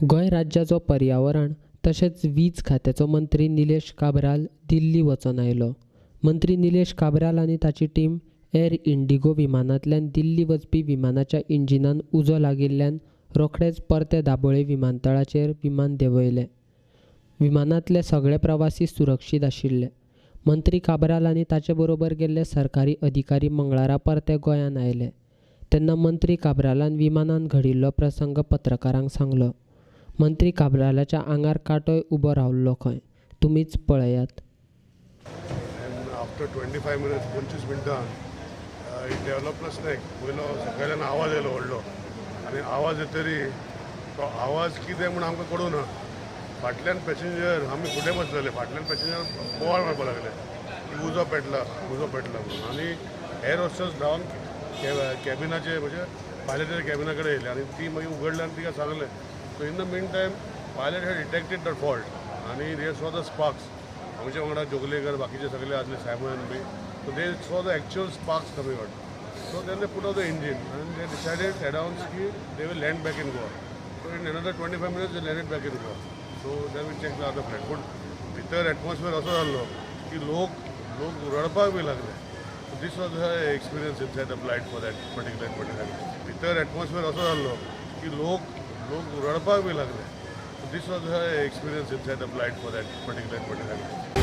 गोंय राज्याचो पर्यावरण तशेंच वीज खात्याचो मंत्री निलेश काब्राल दिल्ली वचून आयलो. मंत्री निलेश काब्राल आनी ताची टीम एर इंडिगो विमानांतल्यान दिल्ली वचपी विमानाच्या इंजिनान उजो लागिल्ल्यान रोखडेच परते दाबोळे विमानतळाचेर विमान देंवयलें. विमानांतले सगळे प्रवासी सुरक्षीत आशिल्ले. मंत्री काब्राल आनी ताचे बरोबर गेल्ले सरकारी अधिकारी मंगळारा परते गोंयांत आयले. तेन्ना मंत्री काब्रालान विमानान घडिल्लो प्रसंग पत्रकारांक सांगलो. मंत्री काब्रालाच्या आंगार कांटोय उबो रावल्लो खंय. तुमीच पळयात. आफ्टर 25 minutes 25 मिनटां एक डेव्हलपलो स्नॅक पयलो सकयल्यान आवाज येयलो व्हडलो आनी आवाज येतरी तो आवाज कितें म्हूण आमकां कळूं ना. फाटल्यान पॅसेंजर आमी फुडें बसलेले, फाटल्यान पॅसेंजर बोवाळ मारपाक लागले की उजो पेटला म्हणून. आनी एर होस्टेस धांवन कॅबिनाचे म्हणजे पायलटाच्या कॅबिना कडेन येयली आनी ती मागीर उगडली आनी तिका सांगलें. So in the mean time pilot had detected the fault आनी दे सॉ द स्पार्क्स. आमच्या वांगडा जोगलेकर बाकीचे सगळे आसले, Simon B. So they saw the actual sparks coming out. So then they put out the engine आनी दे डिसायडेड एडाउन्स की they will land back in Goa. So in another 25 minutes they landed back in Goa. So then we check the other flight. पूण भितर atmosphere असो जाल्लो की लोक रडपाक बी लागले. This was the experience inside the flight for that particular. भितर एटमॉस्फियर असो जाल्लो की लोक रडपाक बी लागले. This was the experience inside the flight for that particular.